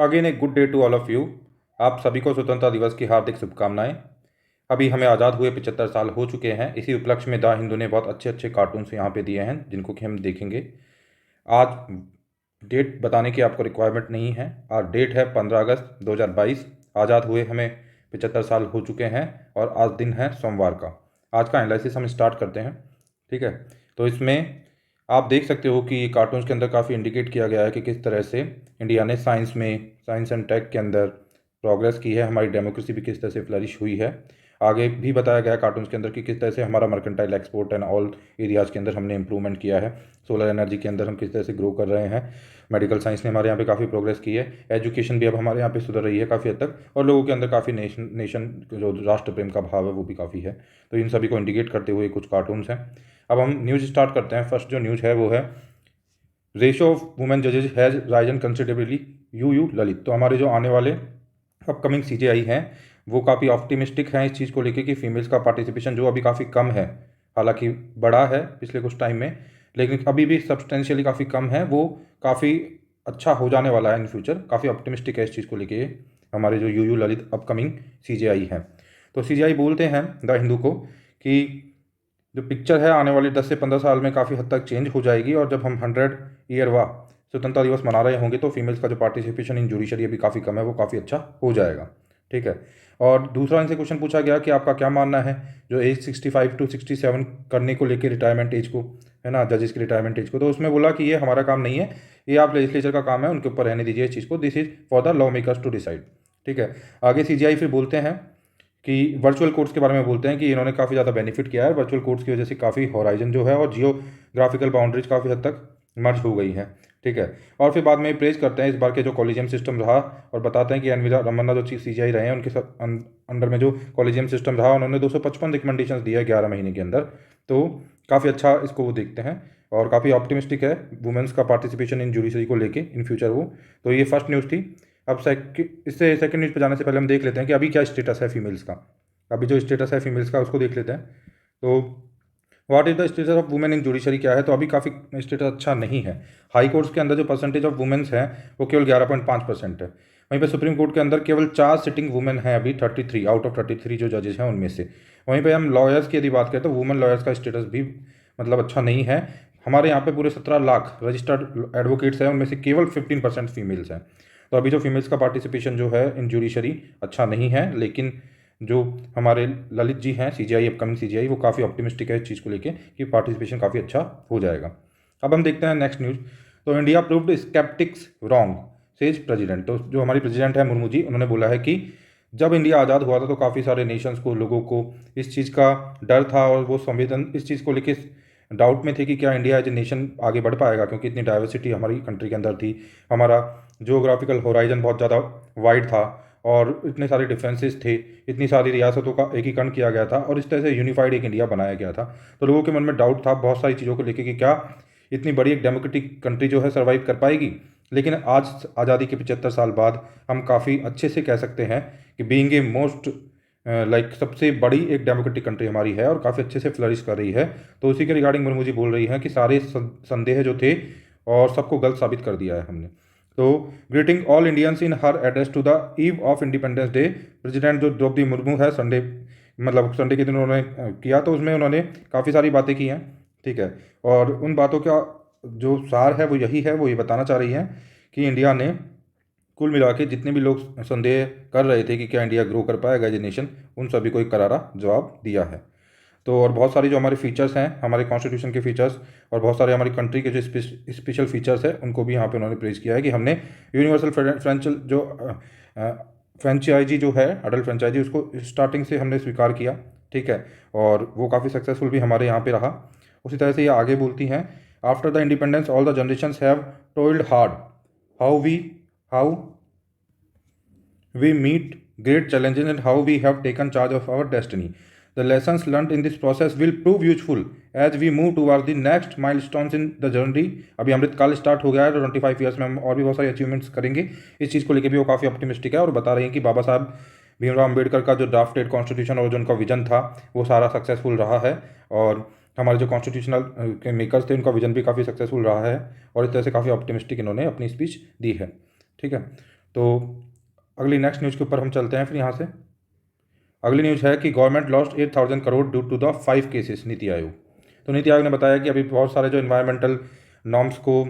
Again a good day to all of you. आप सभी को स्वतंत्रता दिवस की हार्दिक शुभकामनाएं। अभी हमें आज़ाद हुए 75 साल हो चुके हैं। इसी उपलक्ष्य में द हिंदू ने बहुत अच्छे अच्छे कार्टून्स यहाँ पे दिए हैं जिनको कि हम देखेंगे। आज डेट बताने की आपको रिक्वायरमेंट नहीं है। आज डेट है 15 अगस्त 2022। आज़ाद हुए हमें 75 साल हो चुके हैं और आज दिन है सोमवार का। आज का एनालिसिस हम स्टार्ट करते हैं। ठीक है, तो इसमें आप देख सकते हो कि कार्टून्स के अंदर काफ़ी इंडिकेट किया गया है कि किस तरह से इंडिया ने साइंस एंड टेक के अंदर प्रोग्रेस की है। हमारी डेमोक्रेसी भी किस तरह से फ्लरिश हुई है। आगे भी बताया गया है कार्टून्स के अंदर कि किस तरह से हमारा mercantile export and all areas के अंदर हमने इंप्रूवमेंट किया है। सोलर एनर्जी के अंदर हम किस तरह से ग्रो कर रहे हैं। मेडिकल साइंस ने हमारे यहाँ पे काफ़ी प्रोग्रेस की है। एजुकेशन भी अब हमारे यहाँ पे सुधर रही है काफ़ी हद तक, और लोगों के अंदर काफ़ी नेशन जो राष्ट्र प्रेम का भाव है वो भी काफ़ी है। तो इन सभी को इंडिकेट करते हुए कुछ कार्टून्स हैं। अब हम न्यूज़ स्टार्ट करते हैं। फर्स्ट जो न्यूज़ है वो है रेशो ऑफ वुमेन जजेज has risen considerably U Lalit. तो हमारे जो आने वाले अपकमिंग सीजेआई हैं वो काफ़ी ऑप्टिमिस्टिक हैं इस चीज़ को लेकर कि फीमेल्स का पार्टिसिपेशन जो अभी काफ़ी कम है, हालांकि बढ़ा है पिछले कुछ टाइम में, लेकिन अभी भी सब्सटेंशियली काफ़ी कम है, वो काफ़ी अच्छा हो जाने वाला है इन फ्यूचर। काफ़ी ऑप्टिमिस्टिक है इस चीज़ को लेके हमारे जो यू ललित अपकमिंग सीजेआई हैं। तो सीजेआई बोलते हैं द हिंदू को कि जो पिक्चर है आने वाली 10 से 15 साल में काफ़ी हद तक चेंज हो जाएगी, और जब हम 100 ईयर स्वतंत्रता दिवस मना रहे होंगे तो फीमेल्स का जो पार्टिसिपेशन इन जुडिशरी अभी काफ़ी कम है वो काफ़ी अच्छा हो जाएगा। ठीक है, और दूसरा इनसे क्वेश्चन पूछा गया कि आपका क्या मानना है जो एज 65 टू 67 करने को लेकर रिटायरमेंट एज को, है ना, जजेस की रिटायरमेंट एज को। तो उसमें बोला कि ये हमारा काम नहीं है, ये आप लेजिस्लेचर का काम है, उनके ऊपर रहने दीजिए इस चीज़ को। This is for the law makers to decide. ठीक है, आगे सीजीआई फिर बोलते हैं कि वर्चुअल कोर्ट्स के बारे में बोलते हैं कि इन्होंने काफ़ी ज़्यादा बेनिफिट किया है। वर्चुअल कोर्ट्स की वजह से काफ़ी हॉराइजन जो है और जियोग्राफिकल बाउंड्रीज काफ़ी हद तक मर्ज हो गई है। ठीक है, और फिर बाद में प्रेज करते हैं इस बार के जो कॉलेजियम सिस्टम रहा, और बताते हैं कि एन वी रमन्ना जो चीफ सीजीआई रहे हैं उनके अंडर में जो कॉलेजियम सिस्टम रहा उन्होंने 255 रिकमेंडेशन दिया है 11 महीने के अंदर। तो काफ़ी अच्छा इसको वो देखते हैं और काफ़ी ऑप्टिमिस्टिक है वुमेंस का पार्टिसिपेशन इन जुडिशरी को लेके इन फ्यूचर वो। तो ये फर्स्ट न्यूज़ थी। अब इससे सेकंड न्यूज़ पे जाने से पहले हम देख लेते हैं कि अभी क्या स्टेटस है फीमेल्स का। अभी जो स्टेटस है फीमेल्स का उसको देख लेते हैं। तो what is the status of women in judiciary क्या है, तो अभी काफ़ी स्टेटस अच्छा नहीं है। हाई कोर्ट्स के अंदर जो परसेंटेज ऑफ वुमेन्स हैं वो केवल 11.5% है। वहीं पे सुप्रीम कोर्ट के अंदर केवल 4 सिटिंग वुमेन हैं अभी, 33 आउट ऑफ 33 जो जजेस हैं उनमें से। वहीं पे हम लॉयर्स की यदि बात करें तो वुमेन लॉयर्स का स्टेटस भी मतलब अच्छा नहीं है। हमारे यहाँ पे पूरे 17 लाख रजिस्टर्ड एडवोकेट्स हैं, उनमें से केवल 15% फीमेल्स हैं। तो अभी जो फीमेल्स का पार्टिसिपेशन जो है इन जुडिशरी अच्छा नहीं है, लेकिन जो हमारे ललित जी हैं सीजीआई अपकमिंग सीजीआई वो काफ़ी ऑप्टिमिस्टिक है इस चीज़ को लेके कि पार्टिसिपेशन काफ़ी अच्छा हो जाएगा। अब हम देखते हैं नेक्स्ट न्यूज़। तो India proved sceptics wrong says president. तो जो हमारी प्रेसिडेंट है मुर्मू जी, उन्होंने बोला है कि जब इंडिया आज़ाद हुआ था तो काफ़ी सारे नेशंस को, लोगों को इस चीज़ का डर था और वो संवेदन इस चीज़ को लेके डाउट में थे कि क्या इंडिया एज ए नेशन आगे बढ़ पाएगा, क्योंकि इतनी डाइवर्सिटी हमारी कंट्री के अंदर थी। हमारा जियोग्राफिकल होराइजन बहुत ज़्यादा वाइड था और इतने सारे डिफरेंसेस थे, इतनी सारी रियासतों का एकीकरण किया गया था और इस तरह से यूनिफाइड एक इंडिया बनाया गया था। तो लोगों के मन में डाउट था बहुत सारी चीज़ों को लेकर कि क्या इतनी बड़ी एक डेमोक्रेटिक कंट्री जो है सर्वाइव कर पाएगी। लेकिन आज आज़ादी के 75 साल बाद हम काफ़ी अच्छे से कह सकते हैं कि बीइंग ए मोस्ट लाइक सबसे बड़ी एक डेमोक्रेटिक कंट्री हमारी है और काफ़ी अच्छे से फ्लरिश कर रही है। तो उसी के रिगार्डिंग मुर्मू जी बोल रही हैं कि सारे संदेह जो थे और सबको गलत साबित कर दिया है हमने। तो greeting all Indians in her address to the eve of Independence Day. President जो द्रौपदी मुर्मू है संडे के दिन उन्होंने किया, तो उसमें उन्होंने काफ़ी सारी बातें की हैं। ठीक है, और उन बातों का जो सार है वो यही है, वो ये बताना चाह रही हैं कि इंडिया ने कुल मिला के जितने भी लोग संदेह कर रहे थे कि क्या इंडिया ग्रो कर पाएगा एज ए नेशन, उन सभी को एक करारा जवाब दिया है। तो और बहुत सारी जो हमारे फीचर्स हैं, हमारे कॉन्स्टिट्यूशन के फीचर्स और बहुत सारे हमारी कंट्री के जो स्पेशल फीचर्स हैं उनको भी यहाँ पे उन्होंने प्रेज किया है कि हमने यूनिवर्सल फ्रेंचाइजी जो है अडल्ट फ्रेंचाइजी उसको स्टार्टिंग से हमने स्वीकार किया। ठीक है, और वो काफ़ी सक्सेसफुल भी हमारे यहाँ पे रहा। उसी तरह से ये आगे बोलती हैं, after the independence all the generations have told hard how we meet great challenges and how we have taken charge of our destiny. The lessons learned in this process will prove useful as we move towards the next milestones in the journey. अभी अमृतकाल start हो गया है तो 25 years में हम और भी बहुत सारी अचीवमेंट्स करेंगे। इस चीज़ को लेकर भी वो काफ़ी ऑप्टिमिस्टिक है और बता रही हैं कि बाबा साहब भीमराव अम्बेडकर का जो ड्राफ्टेड कॉन्स्टिट्यूशन और जो उनका विजन था वो सारा सक्सेसफुल रहा है, और हमारे जो कॉन्स्टिट्यूशनल के मेकर्स थे उनका विजन भी काफ़ी सक्सेसफुल रहा है, और इस तरह से काफ़ी ऑप्टिमिस्टिक इन्होंने अपनी स्पीच दी है। ठीक है, तो अगली नेक्स्ट न्यूज़ के ऊपर हम चलते हैं फिर यहाँ से। अगली न्यूज़ है कि government lost 8,000 crore due to the 5 cases, NITI Aayog. तो नीति आयोग ने बताया कि अभी बहुत सारे जो इन्वायरमेंटल नॉर्म्स को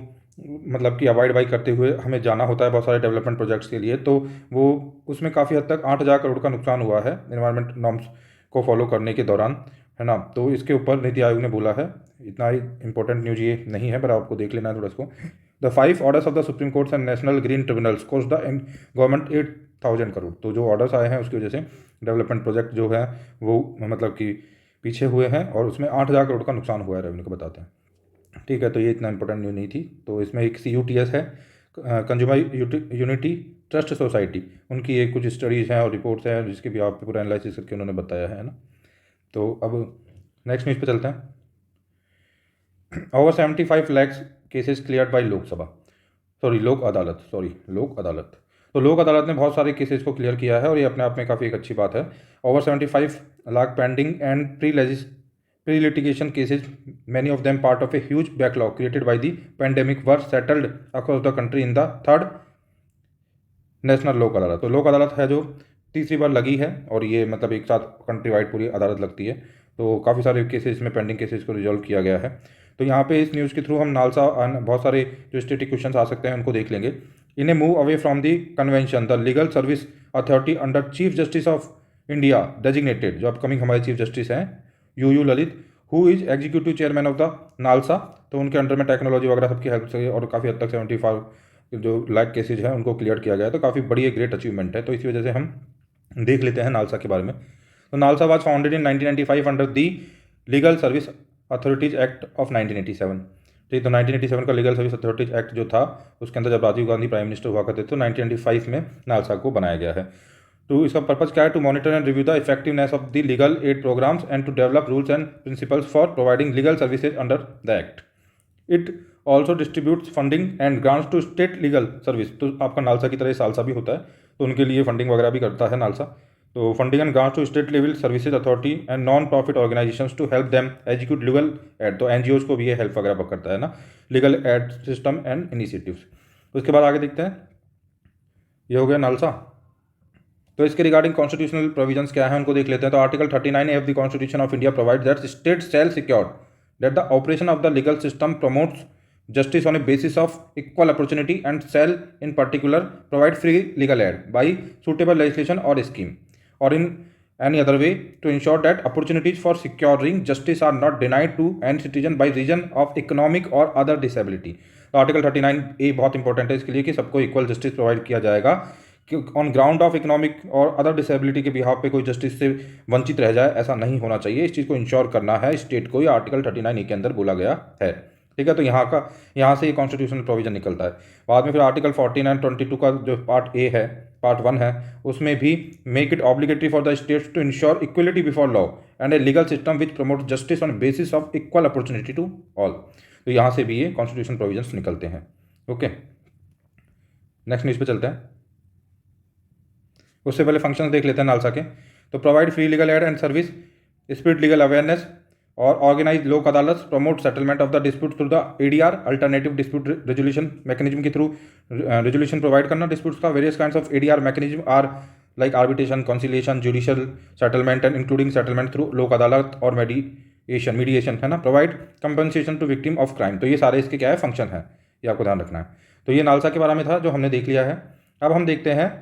मतलब कि अवॉइड करते हुए हमें जाना होता है बहुत सारे डेवलपमेंट प्रोजेक्ट्स के लिए, तो वो उसमें काफ़ी हद तक 8,000 करोड़ का नुकसान हुआ है इन्वायरमेंट नॉर्म्स को फॉलो करने के दौरान, है ना। तो इसके ऊपर नीति आयोग ने बोला है, इतना ही इंपॉर्टेंट न्यूज़ ये नहीं है पर आपको देख लेना है थोड़ा इसको। The 5 orders of the supreme court and national green tribunals cost the government 8,000 crore. तो जो ऑर्डर्स आए हैं उसकी वजह से डेवलपमेंट प्रोजेक्ट जो है वो मतलब कि पीछे हुए हैं और उसमें 8,000 करोड़ का नुकसान हुआ है, रेवेन्यू को बताते हैं। ठीक है, तो ये इतना इंपॉर्टेंट न्यूज़ नहीं थी। तो इसमें एक CUTS है, कंज्यूमर यूनिटी ट्रस्ट सोसाइटी, उनकी एक कुछ स्टडीज़ हैं और रिपोर्ट्स हैं जिसके भी आप पूरा एनालिसिस करके उन्होंने बताया है ना। तो अब नेक्स्ट न्यूज़ पे चलते हैं। Over 75 lakhs cases cleared by Lok Adalat. तो लोक अदालत ने बहुत सारे केसेस को क्लियर किया है और ये अपने आप में काफ़ी एक अच्छी बात है। Over 75 lakh pending and pre litigation cases, many of them part of a huge backlog created by the pandemic, were settled across the country in the third national लोक अदालत। तो लोक अदालत है जो तीसरी बार लगी है और ये मतलब एक साथ कंट्री वाइड पूरी अदालत लगती है। तो काफ़ी सारे केसेस में पेंडिंग केसेस को रिजॉल्व किया गया है। तो यहाँ पे इस न्यूज़ के थ्रू हम नालसा बहुत सारे जो स्टेटिक क्वेश्चन आ सकते हैं उनको देख लेंगे। In a move away from the convention, the legal service authority under chief justice of India designated, जो अपकमिंग हमारे चीफ जस्टिस हैं U Lalit, who is executive chairman of the NALSA. तो उनके अंडर में टेक्नोलॉजी वगैरह सबकी हेल्प से और काफ़ी हद तक 75 जो लाख केसेज हैं उनको क्लियर किया गया है। तो काफ़ी बड़ी एक ग्रेट अचीवमेंट है। तो इसी वजह से हम देख लेते हैं नालसा के बारे में। तो NALSA was founded in 1995 under the legal service authorities act of 1987। ठीक, तो 1987 का लीगल सर्विस अथॉरिटीज एक्ट जो था उसके अंदर जब राजीव गांधी प्राइम मिनिस्टर हुआ करते थे तो 1995 में नालसा को बनाया गया है। तो इसका पर्पज क्या है? To monitor and review the effectiveness of the legal aid programmes and to develop rules and principles for providing legal services under the act. It also distributes funding and grants to state legal service. तो आपका NALSA की तरह salsa भी होता है, तो उनके लिए फंडिंग वगैरह भी करता है नालसा। तो funding and grants to state level services authority and non profit organisations to help them execute legal aid. तो NGOs को भी ये हेल्प वगैरह करता है ना, legal aid system and initiatives. उसके बाद आगे देखते हैं, ये हो गया नालसा। तो इसके रिगार्डिंग कॉन्स्टिट्यूशनल प्रोविजंस क्या है उनको देख लेते हैं। तो article 39A of the constitution of India provide that state shall secure that the operation of the legal system promotes justice on a basis of equal opportunity and shall in particular provide free legal aid by suitable legislation or scheme or in any other way to ensure that opportunities for securing justice are not denied to any citizen by reason of economic or other disability। तो article 39A बहुत important है इसके लिए कि सबको equal justice provide किया जाएगा कि ऑन ग्राउंड ऑफ इकोनॉमिक और अदर डिसेबिलिटी के बिहाफ पे कोई जस्टिस से वंचित रह जाए, ऐसा नहीं होना चाहिए। इस चीज़ को इंश्योर करना है स्टेट को, ये आर्टिकल 39A के अंदर बोला गया है। ठीक है, तो यहाँ से ये कॉन्स्टिट्यूशनल प्रोविजन निकलता है। बाद में फिर आर्टिकल 14 एंड 22 का जो पार्ट ए है, पार्ट 1 है, उसमें भी make it obligatory for the states to ensure equality before law and a legal system which promote justice on basis of equal opportunity to all. तो यहाँ से भी ये कॉन्स्टिट्यूशन प्रोविजंस निकलते हैं। ओके, नेक्स्ट न्यूज़ पे चलते हैं। उससे पहले फंक्शंस देख लेते हैं नालसा के। तो provide free legal aid and service, spread legal awareness और organise Lok Adalat, promote settlement of the dispute through the ADR alternative dispute resolution mechanism के थ्रू रेजोल्यूशन प्रोवाइड करना डिस्प्यूट्स का। Various kinds of ADR mechanism are like arbitration, conciliation, judicial settlement and including settlement through Lok Adalat और mediation है ना। Provide compensation to victim of crime. तो ये सारे इसके क्या है, फंक्शन है, ये आपको ध्यान रखना है। तो ये नालसा के बारे में था जो हमने देख लिया है। अब हम देखते हैं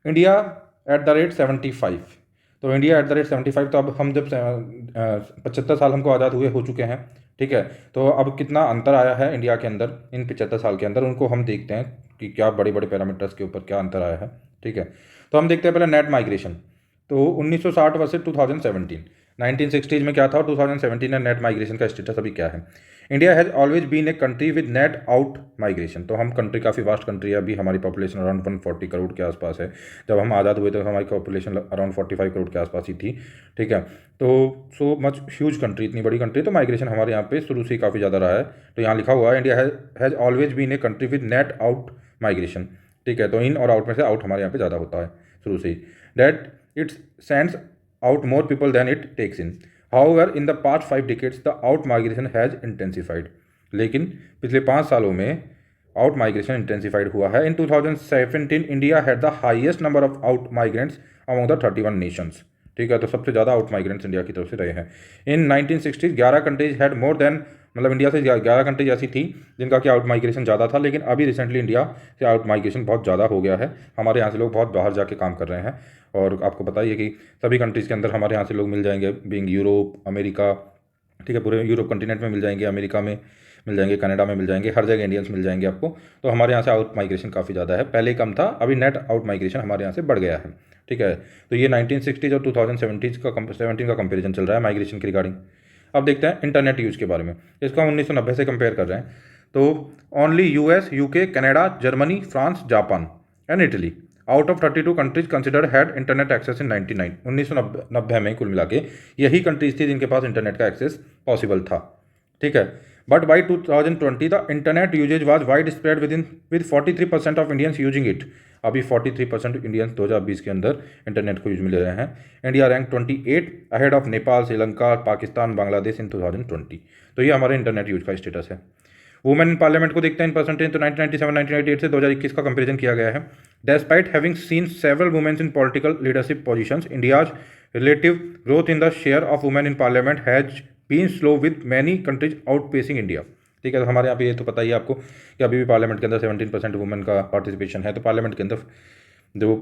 इंडिया @75। तो इंडिया @75, तो अब हम जब 75 साल हमको आज़ाद हुए हो चुके हैं, ठीक है। तो अब कितना अंतर आया है इंडिया के अंदर इन 75 साल के अंदर, उनको हम देखते हैं कि क्या बड़े बड़े पैरामीटर्स के ऊपर क्या अंतर आया है। ठीक है, तो हम देखते हैं पहले नेट माइग्रेशन। तो 1960 वर्सेज 2017, 1960s में क्या था और 2017 में नेट माइग्रेशन का स्टेटस अभी क्या है। India has always been a country with net out migration. तो हम कंट्री काफ़ी वास्ट कंट्री है, अभी हमारी पॉपुलेशन अराउंड 140 करोड़ के आसपास है। जब हम आज़ाद हुए तो हमारी पॉपुलेशन अराउंड 45 करोड़ के आसपास ही थी। ठीक है, तो सो मच ह्यूज कंट्री, इतनी बड़ी कंट्री, तो माइग्रेशन हमारे यहाँ पे शुरू से ही काफ़ी ज़्यादा रहा है। तो यहाँ लिखा हुआ है India has always been a country with net out migration. ठीक है, तो इन और आउट में से आउट हमारे यहाँ पे ज़्यादा होता है शुरू से ही। That it sends out more people than it takes in. However, in the past 5 decades, the out migration has intensified। लेकिन पिछले 5 सालों में आउट माइग्रेशन इंटेंसिफाइड हुआ है। इन 2017 India had the highest number of out migrants among the 31 Nations. ठीक है, तो सबसे ज़्यादा आउट माइग्रेंट्स इंडिया की तरफ से रहे हैं। इन 1960 11 कंट्रीज हैड मोर देन, मतलब इंडिया से 11 कंट्रीज ऐसी थी जिनका कि आउट माइग्रेशन ज़्यादा था, लेकिन अभी रिसेंटली इंडिया से आउट माइग्रेशन बहुत ज़्यादा हो गया है। हमारे यहाँ से लोग बहुत बाहर जाके काम कर रहे हैं, और आपको बताइए कि सभी कंट्रीज़ के अंदर हमारे यहाँ से लोग मिल जाएंगे, बीइंग यूरोप, अमेरिका, ठीक है, पूरे यूरोप कंटिनेंट में मिल जाएंगे, अमेरिका में मिल जाएंगे, कनाडा में मिल जाएंगे, हर जगह इंडियंस मिल जाएंगे आपको। तो हमारे यहाँ से आउट माइग्रेशन काफ़ी ज़्यादा है, पहले कम था, अभी नेट आउट माइग्रेशन हमारे यहाँ से बढ़ गया है। ठीक है, तो ये 1960 और 2017 का कंपेरिजन चल रहा है माइग्रेशन की रिगार्डिंग। अब देखते हैं इंटरनेट यूज़ के बारे में, इसका 1990 से कंपेयर कर रहे हैं। तो only US, UK, Canada, Germany, France, Japan and Italy out of 32 countries considered had internet access in 1990 में कुल मिला के यही कंट्रीज थी जिनके पास इंटरनेट का एक्सेस पॉसिबल था। ठीक है, but by 2020 the internet usage was widespread with 43% of Indians using it. अभी 43% इंडियंस 2020 के अंदर इंटरनेट को यूज में ले रहे हैं। India rank 28 ahead of Nepal, Sri Lanka, Pakistan, Bangladesh in 2020। तो ये हमारे इंटरनेट यूज का स्टेटस है। वुमेन इन पार्लियामेंट को देखते हैं इन परसेंटेज, तो 1997-1998 से 2021 का कंपेरिजन किया गया है। Despite having seen several womens in political leadership positions, India's relative growth in the share of women in parliament has been slow with many countries outpacing India. ठीक है, तो हमारे यहाँ पे ये तो पता ही है आपको कि अभी भी पार्लियामेंट के अंदर 17% वुमेन का पार्टिसिपेशन है। तो पार्लियामेंट के अंदर जो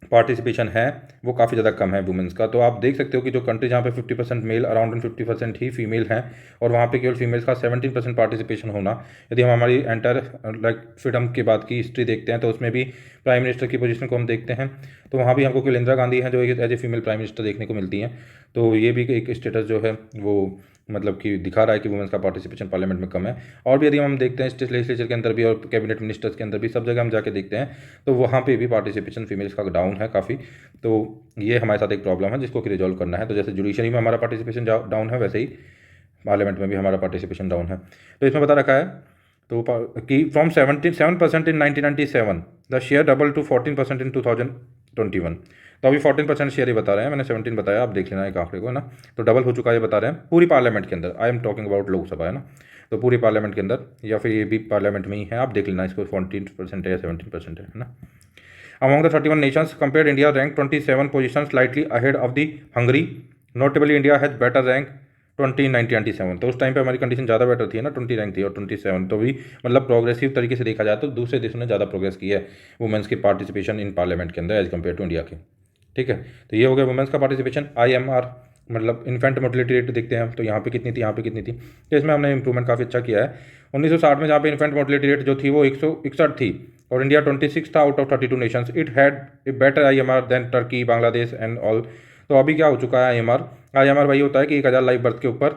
पार्टिसिपेशन है वो काफ़ी ज़्यादा कम है वुमेंस का। तो आप देख सकते हो कि जो कंट्री जहाँ पे 50% मेल, अराउंड 50% ही फीमेल हैं, और वहाँ पे केवल फीमेल्स का 17% पार्टिसिपेशन होना। यदि हम हमारी एंटायर लाइक फ्रीडम के बाद की हिस्ट्री देखते हैं तो उसमें भी प्राइम मिनिस्टर की पोजीशन को हम देखते हैं, तो वहाँ भी हमको केवल इंदिरा गांधी हैं जो as a female prime minister देखने को मिलती हैं। तो ये भी एक स्टेटस जो है वो मतलब कि दिखा रहा है कि वुमेंस का पार्टिसिपेशन पार्लियामेंट में कम है। और भी यदि हम देखते हैं स्टेट लेजिस्लेचर के अंदर भी और कैबिनेट मिनिस्टर्स के अंदर भी, सब जगह हम जाके देखते हैं तो वहाँ पे भी पार्टिसिपेशन फीमेल्स का डाउन है काफ़ी। तो ये हमारे साथ एक प्रॉब्लम है जिसको कि रिजॉल्व करना है। तो जैसे जुडिशरी में हमारा पार्टिसिपेशन डाउन है, वैसे ही पार्लियामेंट में भी हमारा पार्टिसिपेशन डाउन है। तो इसमें बता रखा है तो कि from 77% in 1997 the share double two 14% इन 2021। तो अभी 14% शेयर ही बता रहे हैं, मैंने 17 बताया, आप देख लेना एक आंकड़े को, है ना। तो डबल हो चुका है ये बता रहे हैं पूरी पार्लियामेंट के अंदर। I am talking about Lok Sabha, है ना। तो पूरी पार्लियामेंट के अंदर या फिर ये भी पार्लियामेंट में ही है, आप देख लेना इसको 14% है या 17% है ना। Among the 31 nations compared, India ranked 27 positions slightly ahead of the Hungary. Notably, India has better rank 2097। तो उस टाइम पे हमारी कंडीशन ज़्यादा बेटर थी ना, 20 रैंक थी, और 27 तो भी मतलब प्रोग्रेसिव तरीके से देखा जाए तो दूसरे देशों ने ज़्यादा प्रोग्रेस की है वुमेंस की पार्टिसिपेशन इन पार्लियामेंट के अंदर एज कम्पेयर टू इंडिया के। ठीक है, तो ये हो गया वुमेंस का पार्टिसिपेशन। IMR मतलब इन्फेंट मोर्टिलिटी रेट देखते हैं तो यहाँ पे कितनी थी, यहाँ पे कितनी थी, तो इसमें हमने इंप्रूवमेंट काफ़ी अच्छा किया है। 1960 में जहाँ पे इन्फेंट मोर्टिलिटी रेट जो थी वो 161 थी, और इंडिया 26 था out of 32 nations. It had a better IMR than Turkey, Bangladesh and all. तो अभी क्या हो चुका है IMR वही होता है कि 1000 लाइव बर्थ के ऊपर,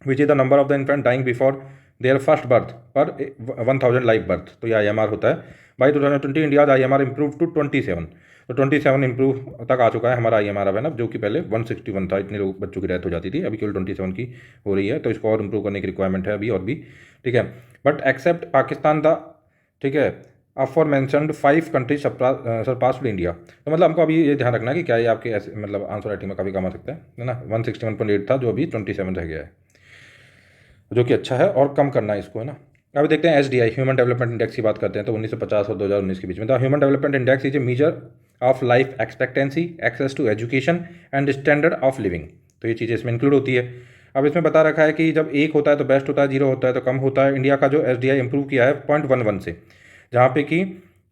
which is the number of the infant dying before their first birth per 1000 live birth. तो ये IMR होता है। By 2020 India IMR improve to 27। तो 27 इम्प्रूव तक आ चुका है हमारा IMR अब, है ना, जो कि पहले 161 था। इतने लोग बच्चों की डेथ हो जाती थी, अभी केवल 27 की हो रही है। तो इसको और इम्प्रूव करने की रिक्वायरमेंट है अभी और भी। ठीक है, बट एक्सेप्ट पाकिस्तान द, ठीक है, अफॉर मैंशनड 5 कंट्रीज सरपास्ड इंडिया। तो मतलब हमको अभी ये ध्यान रखना है कि क्या ये आपके ऐसे मतलब आंसर राइटिंग में काफ़ी काम आ सकता है ना। 161.8 था जो अभी 27 रह गया है, जो कि अच्छा है, और कम करना है इसको, है ना। अभी देखते हैं SDI ह्यूमन डेवलपमेंट इंडेक्स की बात करते हैं। तो 1950 और 2019 के बीच में the human development index is a major of life expectancy, access to education and standard of living. तो ये चीज़ें इसमें इंक्लूड होती है। अब इसमें बता रखा है कि जब 1 होता है तो बेस्ट होता है, 0 होता है तो कम होता है। इंडिया का जो SDI इंप्रूव किया है 0.11 से, जहाँ पे कि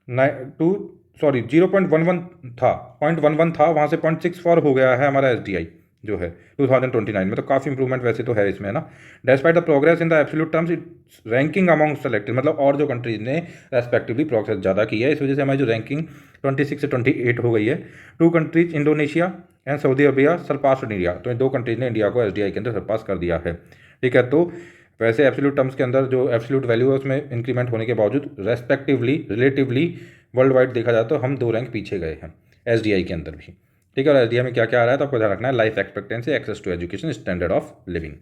0.11 था, 0.11 था, वहाँ से 0.64 हो गया है हमारा SDI जो है 2029 में। तो काफ़ी इंप्रूवमेंट वैसे तो है इसमें, ना। Despite the progress in the absolute terms it's ranking among selected, मतलब और जो कंट्रीज ने रेस्पेक्टिवली प्रोग्रेस ज़्यादा की है, इस वजह से हमारी जो रैंकिंग 26 से 28 हो गई है। 2 countries Indonesia and Saudi Arabia surpassed India. तो इन 2 कंट्रीज ने इंडिया को SDI के अंदर सरपास कर दिया है। ठीक है, तो वैसे एब्सोल्यूट टर्म्स के अंदर जो एब्सोल्यूट वैल्यू है उसमें इंक्रीमेंट होने के बावजूद रेस्पेक्टिवली रिलेटिवली वर्ल्ड वाइड देखा जाए तो हम 2 रैंक पीछे गए हैं SDI के अंदर भी। ठीक है, और SDI में क्या क्या आ रहा है तो आपको ध्यान रखना है, life expectancy, access to education, standard of living.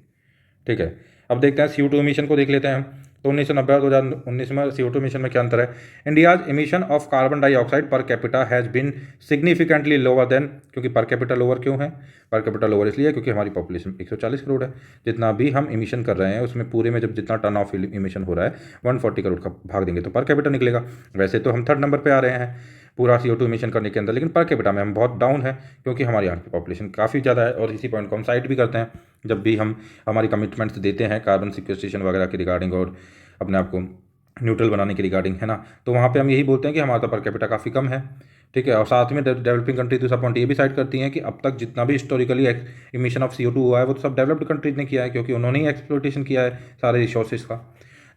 ठीक है, अब देखते हैं CO2 एमिशन को देख लेते हैं हम। तो 1990 और 2019 में CO2 इमिशन में क्या अंतर है? India's emission of carbon dioxide per capita has been significantly lower than, क्योंकि पर कैपिटा लोअर क्यों है? पर कैपिटा लोअर इसलिए क्योंकि हमारी पॉपुलेशन 140 करोड़ है। जितना भी हम इमिशन कर रहे हैं उसमें पूरे में जब जितना टर्न ऑफ इमिशन हो रहा है 140 करोड़ का भाग देंगे तो पर कैपिटा निकलेगा। वैसे तो हम 3rd नंबर पे आ रहे हैं पूरा CO2 इमिशन करने के अंदर, लेकिन पर कैपिटा में हम बहुत डाउन है क्योंकि हमारे यहाँ की पॉपुलेशन काफ़ी ज़्यादा है। और इसी पॉइंट को हम साइड भी करते हैं जब भी हम हमारी कमिटमेंट्स देते हैं कार्बन सिक्वेस्ट्रेशन वगैरह के रिगार्डिंग और अपने आप को न्यूट्रल बनाने के रिगार्डिंग, है ना। तो वहाँ पे हम यही बोलते हैं कि हमारा पर कैपिटा काफ़ी कम है, ठीक है। और साथ में डेवलपिंग कंट्री दूसरा पॉइंट ये भी साइड करती हैं कि अब तक जितना भी हिस्टोरिकली इमिशन ऑफ CO2 हुआ है वो तो सब डेवलप्ड कंट्रीज ने किया है, क्योंकि उन्होंने ही एक्सप्लोटेशन किया है सारे रिसोर्सेज का।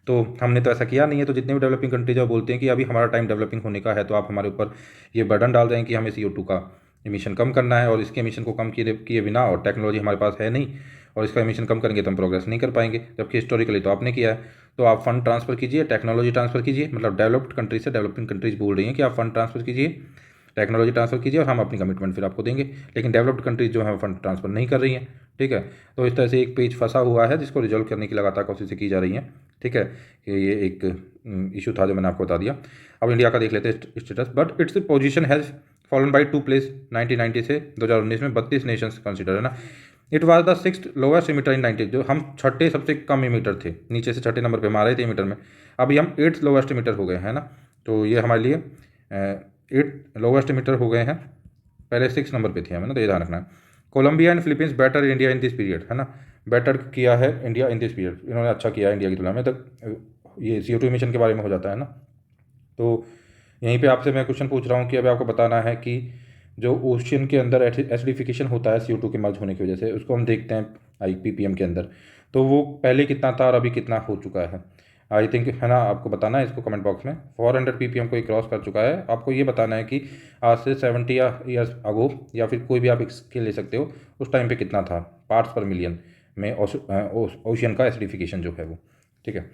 तो हमने तो ऐसा किया नहीं है। तो जितने भी डेवलपिंग कंट्रीज है बोलते हैं कि अभी हमारा टाइम डेवलपिंग होने का है, तो आप हमारे ऊपर ये बर्डन डाल रहे हैं कि हमें CO2 का इमिशन कम करना है, और इसके इमिशन को कम किए बिना, और टेक्नोलॉजी हमारे पास है नहीं, और इसका इमिशन कम करेंगे तो हम प्रोग्रेस नहीं कर पाएंगे, जबकि हिस्टोरिकली तो आपने किया है। तो आप फंड ट्रांसफ़र कीजिए, टेक्नोलॉजी ट्रांसफ़र कीजिए, मतलब डेवलप्ड कंट्रीज से डेवलपिंग कंट्रीज बोल रही हैं कि आप फंड ट्रांसफ़र कीजिए, टेक्नोलॉजी ट्रांसफ़र कीजिए, और हम अपनी कमिटमेंट फिर आपको देंगे। लेकिन डेवलप्ड कंट्रीज जो है फंड ट्रांसफ़र नहीं कर रही हैं, ठीक है। तो इस तरह से एक पेज फंसा हुआ है जिसको रिजॉल्व करने की लगातार कोशिशें की जा रही हैं, ठीक है। कि ये एक इशू था जो मैंने आपको बता दिया। अब इंडिया का देख लेते हैं status. But it's position has fallen by 2 place 1990 से 2019 में 32 नेशंस कंसिडर, है ना। It was the 6th lowest emitter in 90, जो हम 6ठे सबसे कम इमीटर थे, नीचे से 6ठे नंबर पे हम आ रहे थे इमीटर में, अभी हम 8th लोवेस्ट इमीटर हो गए हैं ना। तो ये हमारे लिए 8th लोवेस्ट इमीटर हो गए हैं, पहले 6 नंबर पे थे हमें ना, तो ये ध्यान रखना है। Colombia and Philippines better India in this period, है ना। बेटर किया है इंडिया इन दिस पीरियड, इन्होंने अच्छा किया है इंडिया की तुलना में। तक ये CO2 इमिशन के बारे में हो जाता है ना। तो यहीं पे आपसे मैं क्वेश्चन पूछ रहा हूँ कि अभी आपको बताना है कि जो ओशियन के अंदर एसिडिफिकेशन होता है CO2 के मर्ज होने की वजह से, उसको हम देखते हैं IPPM के अंदर, तो वो पहले कितना था और अभी कितना हो चुका है, आई थिंक, है ना। आपको बताना है इसको कमेंट बॉक्स में। 400 ppm को ये क्रॉस कर चुका है। आपको ये बताना है कि आज से 70 ईयर्स अगो, या फिर कोई भी आप एक स्केल ले सकते हो, उस टाइम पे कितना था पार्ट्स पर मिलियन में ओशियन का एसिडिफिकेशन जो है वो, ठीक है,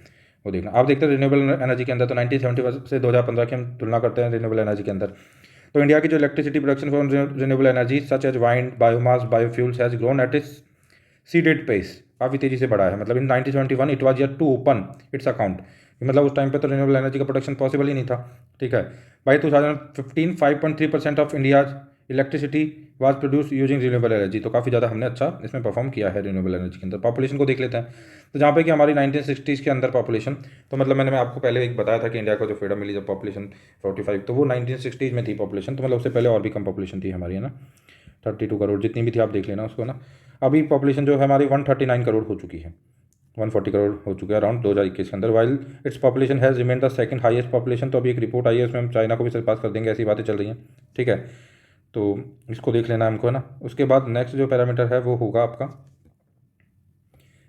वो देखना। आप देखते हैं रिन्यूएबल एनर्जी के अंदर, तो 1970 से 2015 की हम तुलना करते हैं रिन्यूएबल एनर्जी के अंदर। तो इंडिया की जो electricity production from renewable energy such as wind, biomass, biofuels has grown at is seeded pace, काफ़ी तेज़ी से बढ़ा है। मतलब in 1971 it was year to open its account, मतलब उस टाइम पे तो रिन्यूएबल एनर्जी का प्रोडक्शन पॉसिबल ही नहीं था, ठीक है। By 2015 5.3% of India electricity was produce using renewable energy, तो काफ़ी ज़्यादा हमने अच्छा इसमें परफॉर्म किया है रिन्यूएबल एनर्जी के अंदर। पॉपुलेशन को देख लेते हैं, तो जहाँ पे कि हमारी 1960s के अंदर पॉपुलेशन, तो मतलब मैं आपको पहले एक बताया था कि इंडिया को जो फ्रीडम मिली जब पॉपुलेशन 45, तो वो 1960s में थी पॉपुलेशन, तो मतलब उससे पहले और भी कम पॉपुलेशन थी हमारी, है ना। 32 करोड़ जितनी भी थी, आप देख लेना उसको ना। अभी पॉपुलेशन जो है हमारी 139 करोड़ हो चुकी है, 140 करोड़ हो चुके हैं अराउंड 2021 के अंदर। While its population has remain the second highest population, तो अभी एक रिपोर्ट आई है उसमें हम चाइना को भी सरपास कर देंगे, ऐसी बातें चल रही हैं, ठीक है। तो इसको देख लेना हमको, है ना। उसके बाद नेक्स्ट जो पैरामीटर है वो होगा आपका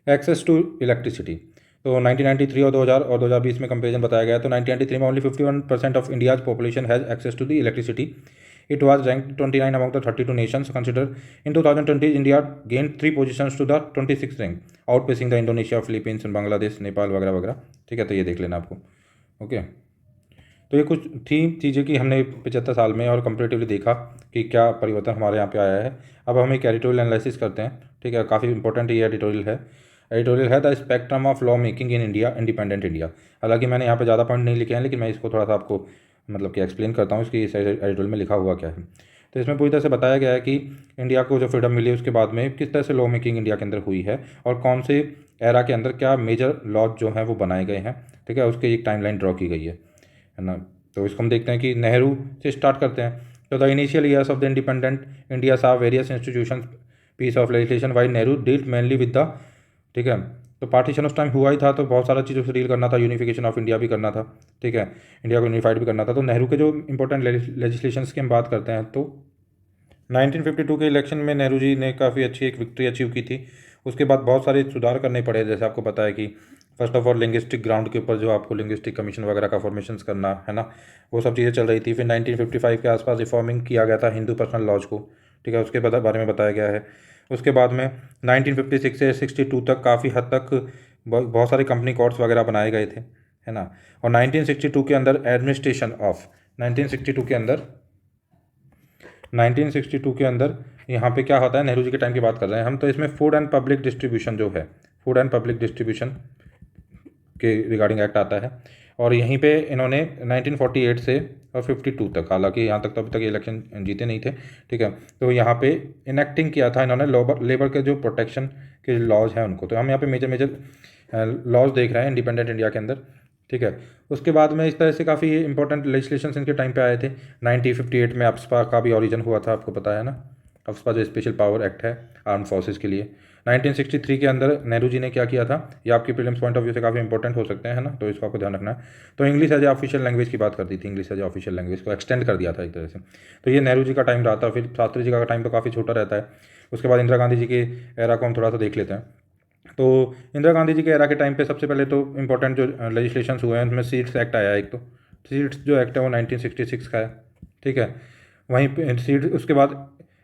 एक्सेस टू इलेक्ट्रिसिटी। तो 1993 और 2000 और 2020 में कंपेरिजन बताया गया, तो 1993 में only 51% of India's population has access to the electricity. It was ranked 29 among the 32 nations considered. In 2020, India gained 3 positions to the 26th rank, outpacing the Indonesia, Philippines, and Bangladesh, Nepal वगैरह वगैरह, ठीक है। तो ये देख लेना आपको, ओके। तो ये कुछ थी चीज़ें कि हमने 75 साल में और कंपेरेटिवली देखा कि क्या परिवर्तन हमारे यहाँ पे आया है। अब हम एक एडिटोरियल एनालिसिस करते हैं, ठीक है। काफ़ी इंपॉर्टेंट ये एडिटोरियल है the spectrum of law making in India, independent India. हालांकि मैंने यहाँ पे ज़्यादा पॉइंट नहीं लिखे हैं, लेकिन मैं इसको थोड़ा सा आपको मतलब कि एक्सप्लेन करता हूँ इसकी, इस एडिटोरियल में लिखा हुआ क्या है। तो इसमें पूरी तरह से बताया गया है कि इंडिया को जो फ्रीडम मिली उसके बाद में किस तरह से लॉ मेकिंग इंडिया के अंदर हुई है, और कौन से एरा के अंदर क्या मेजर लॉज जो हैं वो बनाए गए हैं, ठीक है। उसकी एक टाइमलाइन ड्रॉ की गई है ना। तो इसको हम देखते हैं कि नेहरू से स्टार्ट करते हैं। तो the initial years of the independent India saw various institution piece of legislation by Nehru deal mainly with the, ठीक है। तो पार्टीशन उस टाइम हुआ ही था, तो बहुत सारा चीज़ों से डील करना था, यूनिफिकेशन ऑफ इंडिया भी करना था, ठीक है। इंडिया को यूनिफाइड भी करना था। तो नेहरू के जो इंपॉर्टेंट लेजिस्लेशंस की हम बात करते हैं, तो 1952 के इलेक्शन में नेहरू जी ने काफ़ी अच्छी एक विक्ट्री अचीव की थी। उसके बाद बहुत सारे सुधार करने पड़े, जैसे आपको पता है कि first of all linguistic ground के ऊपर जो आपको लिंग्विस्टिक कमीशन वगैरह का फॉर्मेशन करना है ना, वो सब चीज़ें चल रही थी। फिर 1955 के आसपास रिफॉर्मिंग किया गया था हिंदू पर्सनल लॉज को, ठीक है, उसके बारे में बताया गया है। उसके बाद में 1956 से 62 तक काफ़ी हद तक बहुत सारे कंपनी कोर्ट्स वगैरह बनाए गए थे, है ना। और 1962 के अंदर एडमिनिस्ट्रेशन ऑफ 1962 के अंदर 1962 के अंदर यहाँ पे क्या होता है, नेहरू जी के टाइम की बात कर रहे हैं हम, तो इसमें फूड एंड पब्लिक डिस्ट्रीब्यूशन जो है, फूड एंड पब्लिक डिस्ट्रीब्यूशन के रिगार्डिंग एक्ट आता है। और यहीं पे इन्होंने 1948 से और 52 तक, हालांकि यहाँ तक तो अभी तक इलेक्शन जीते नहीं थे, ठीक है, तो यहाँ पे इनेक्टिंग किया था इन्होंने लेबर के जो प्रोटेक्शन के लॉज हैं उनको। तो हम यहाँ पे मेजर मेजर लॉज देख रहे हैं इंडिपेंडेंट इंडिया के अंदर, ठीक है। उसके बाद में इस तरह से काफ़ी इंपॉर्टेंट लेजिस्लेशन इनके टाइम पे आए थे। 1958 में अफ्स्पा का भी ओरिजिन हुआ था, आपको पता है ना, अफ्स्पा जो स्पेशल पावर एक्ट है आर्म फोर्सेस के लिए। 1963 के अंदर नेहरू जी ने क्या किया था, ये आपकी प्रीलिम्स पॉइंट ऑफ व्यू से काफ़ी इंपॉर्टेंट हो सकते हैं, है ना, तो इसको आपको ध्यान रखना है। तो English as a official language की बात कर दी थी, English as a official language को एक्सटेंड कर दिया था एक तरह से। तो ये नेहरू जी का टाइम रहा था। फिर शास्त्री जी का टाइम तो काफ़ी छोटा रहता है। उसके बाद इंदिरा गांधी जी के एरा को हम थोड़ा सा देख लेते हैं। तो इंदिरा गांधी जी के एरा के टाइम पे सबसे पहले तो इंपॉर्टेंट जो लेजिस्लेशन हुए हैं उनमें सीड्स एक्ट आया है एक। तो सीड्स जो एक्ट है वो 1966 का है, ठीक है। वहीं पे सीड, उसके बाद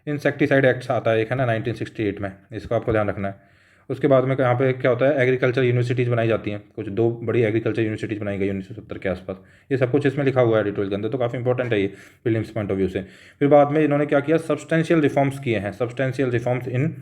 इंसेक्टिसाइड एक्ट आता है एक, है ना, 1968 में, इसको आपको ध्यान रखना है। उसके बाद में यहाँ पे क्या होता है, एग्रीकल्चर यूनिवर्सिटीज़ बनाई जाती हैं, कुछ 2 बड़ी एग्रीकल्चर यूनिवर्सिटीज़ बनाई गई 1970 के आसपास। ये सब कुछ इसमें लिखा हुआ है एडिटोरियल के अंदर, तो काफ़ी इंपॉर्टेंट है ये प्रीलिम्स पॉइंट ऑफ व्यू से। फिर बाद में इन्होंने क्या किया, सब्सटेंशियल रिफॉर्म्स किए हैं, सब्सटेंशियल रिफॉर्म्स इन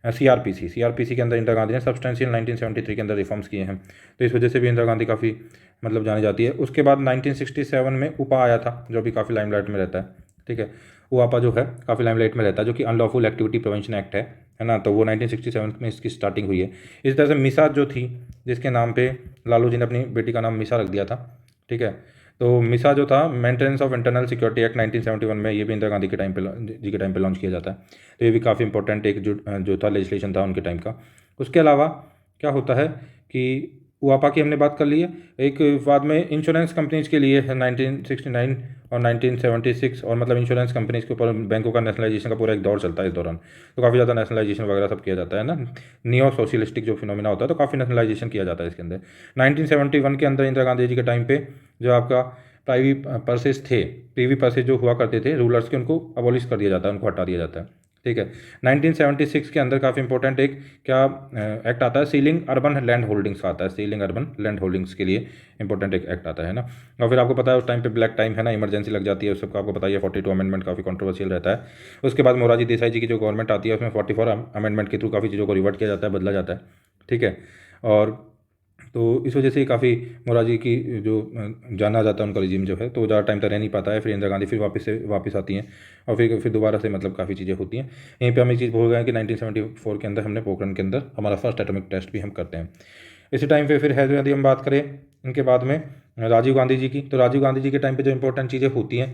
सीआरपीसी के अंदर इंदिरा गांधी ने सब्सटेंशियल 1973 के अंदर रिफॉर्म्स किए हैं। तो इस वजह से भी इंदिरा गांधी काफ़ी मतलब जानी जाती है। उसके बाद 1967 में उपा आया था, जो भी काफ़ी लाइमलाइट में रहता है, ठीक है। UAPA जो है काफ़ी लाइमलाइट में रहता है, जो कि अनलॉफुल एक्टिविटी प्रिवेंशन एक्ट है ना, तो वो 1967 में इसकी स्टार्टिंग हुई है। इस तरह से मिसा जो थी, जिसके नाम पे लालू जी ने अपनी बेटी का नाम मिसा रख दिया था, ठीक है। तो मिसा जो था, maintenance of internal security act 1971 में, ये भी इंदिरा गांधी के टाइम पे जी के टाइम पे लॉन्च किया जाता है। तो ये भी काफ़ी इंपॉर्टेंट एक जो था लेजिस्लेशन था उनके टाइम का। उसके अलावा क्या होता है कि UAPA की हमने बात कर ली है। एक बाद में इंश्योरेंस कंपनीज के लिए है 1969 और 1976, और मतलब इंश्योरेंस कंपनीज के ऊपर बैंकों का नेशनलाइजेशन का पूरा एक दौर चलता है इस दौरान। तो काफ़ी ज़्यादा नेशनलाइजेशन वगैरह सब किया जाता है ना, नियो सोशलिस्टिक जो फिनोमिना होता है, तो काफ़ी नेशनलाइजेशन किया जाता है इसके अंदर। 1971 के अंदर इंदिरा गांधी जी के टाइम पे जो आपका प्राइवेट पर्सेस थे, प्रीवी पर्सेस जो हुआ करते थे रूलर्स के, उनको अबॉलिश कर दिया जाता है, उनको हटा दिया जाता है, ठीक है। 1976 के अंदर काफ़ी इंपॉर्टेंट एक क्या एक्ट आता है, सीलिंग अर्बन लैंड होल्डिंग्स का आता है, सीलिंग अर्बन लैंड होल्डिंग्स के लिए इंपॉर्टेंट एक एक्ट आता है ना। और फिर आपको पता है उस टाइम पे ब्लैक टाइम है ना, इमरजेंसी लग जाती है, उस सबका आपको पता ही है। 42 अमेंडमेंट काफ़ी कंट्रोवर्शियल रहता है। उसके बाद मोरारजी देसाई जी की जो गवर्नमेंट आती है, उसमें 44 अमेंडमेंट के थ्रू काफ़ी चीज़ों को रिवर्ट किया जाता है, बदला जाता है, ठीक है। और तो इस वजह से काफ़ी मोरारजी की जो जाना जाता है उनका रिजीम जो है, तो ज़्यादा टाइम तक रह नहीं पाता है। फिर इंदिरा गांधी फिर वापस आती हैं, और फिर दोबारा से मतलब काफ़ी चीज़ें होती हैं। यहीं पे हम एक चीज़ भूल गए कि 1974 के अंदर हमने पोखरण के अंदर हमारा फर्स्ट एटॉमिक टेस्ट भी हम करते हैं। इसी टाइम पे फिर है, यदि हम बात करें इनके बाद में राजीव गांधी जी की, तो राजीव गांधी जी के टाइम पे जो इंपॉर्टेंट चीज़ें होती हैं,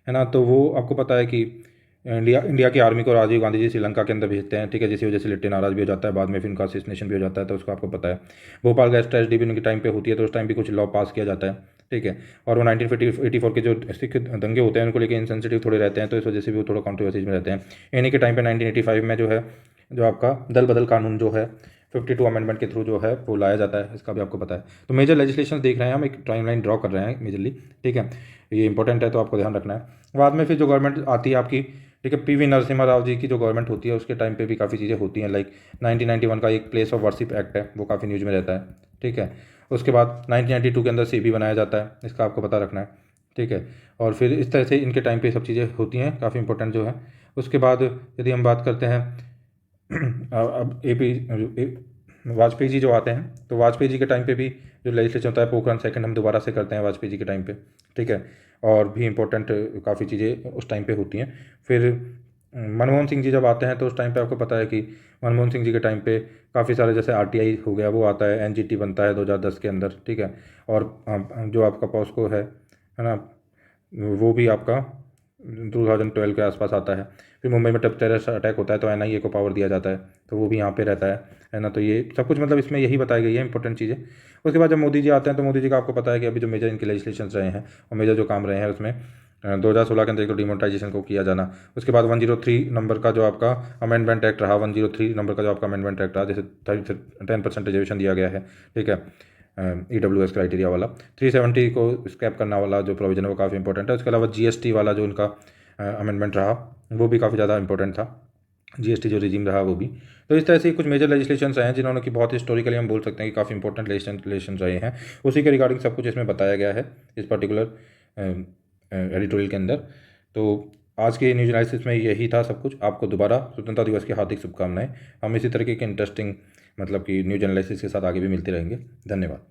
है ना, तो वो आपको पता है कि इंडिया की आर्मी को राजीव गांधी जी श्रीलंका के अंदर भेजते हैं, ठीक है, जिसकी वजह से लिट्टे नाराज भी हो जाता है, बाद में फिर उनका असिस्नेशन भी हो जाता है, तो उसको आपको पता है। भोपाल गैस ट्रेजेडी भी उनके टाइम पे होती है, तो उस टाइम भी कुछ लॉ पास किया जाता है, ठीक है। और वो 1984 के जो सिख दंगे होते हैं उनको लेकर इनसेंसिटिव थोड़े रहते हैं, तो इस वजह से भी वो थोड़ा कॉन्ट्रोवर्सीज में रहते हैं। इन्हीं के टाइम पे 1985 में जो है, जो आपका दल बदल कानून जो है 52 अमेंडमेंट के थ्रू जो है वो लाया जाता है, इसका भी आपको पता है। तो मेजर लेजिस्लेशन देख रहे हैं हम, एक टाइमलाइन ड्रॉ कर रहे हैं मेजरली, ठीक है, ये इंपॉर्टेंट है, तो आपको ध्यान रखना है। बाद में फिर जो गवर्नमेंट आती है आपकी, ठीक है, PV नरसिम्हा राव जी की जो गवर्नमेंट होती है, उसके टाइम पे भी काफ़ी चीज़ें होती हैं, लाइक 1991 का एक प्लेस ऑफ वर्शिप एक्ट है, वो काफ़ी न्यूज़ में रहता है, ठीक है। उसके बाद 1992 के अंदर CB बनाया जाता है, इसका आपको पता रखना है, ठीक है। और फिर इस तरह से इनके टाइम पे सब चीज़ें होती हैं, काफ़ी इंपॉर्टेंट जो है। उसके बाद यदि हम बात करते हैं अब वाजपेयी जी जो आते हैं, तो वाजपेयी जी के टाइम पे भी जो लेजिस्लेशन होता है पोखरण सेकंड हम दोबारा से करते हैं वाजपेयी जी के टाइम पे, ठीक है। और भी इंपॉर्टेंट काफ़ी चीज़ें उस टाइम पे होती हैं। फिर मनमोहन सिंह जी जब आते हैं, तो उस टाइम पे आपको पता है कि मनमोहन सिंह जी के टाइम पे काफ़ी सारे, जैसे RTI हो गया वो आता है, NGT बनता है 2010 के अंदर, ठीक है। और जो आपका पॉस्को है ना, वो भी आपका 2012 के आसपास आता है। फिर मुंबई में जब टेररिस्ट अटैक होता है तो NIA को पावर दिया जाता है, तो वो भी यहाँ पे रहता है ना। तो ये सब कुछ मतलब इसमें यही बताई गई है इंपॉर्टेंट चीज़ें। उसके बाद जब मोदी जी आते हैं, तो मोदी जी का आपको पता है कि अभी जो मेजर इनके लेजिस्लेशन रहे हैं और मेजर जो काम रहे हैं उसमें 2016 के अंदर तो डिमोनेटाइजेशन को किया जाना। उसके बाद 103 नंबर का जो आपका अमेंडमेंट एक्ट रहा, 103 नंबर का जो आपका अमेंडमेंट एक्ट रहा, जैसे 10% रिजर्वेशन दिया गया है, ठीक है, EWS क्राइटेरिया वाला। 370 को स्क्रैप करना वाला जो प्रोविजन है वो काफ़ी इंपॉर्टेंट है। उसके अलावा GST वाला जो उनका अमेंडमेंट रहा, वो भी काफ़ी ज़्यादा इंपॉर्टेंट था, GST जो रिजीम रहा वो भी। तो इस तरह से कुछ मेजर लेजिस्लेशन रहे हैं जिन्होंने कि बहुत हिस्टोरिकली हम बोल सकते हैं कि काफ़ी इंपॉर्टेंट लेजिस्लेशन रहे हैं। उसी के रिगार्डिंग सब कुछ इसमें बताया गया है इस पर्टिकुलर एडिटोरियल के अंदर। तो आज के न्यूज एनालिसिस में यही था सब कुछ। आपको दोबारा स्वतंत्रता दिवस की हार्दिक शुभकामनाएं। हम इसी तरीके के इंटरेस्टिंग मतलब कि न्यूज एनालिसिस के साथ आगे भी मिलते रहेंगे। धन्यवाद।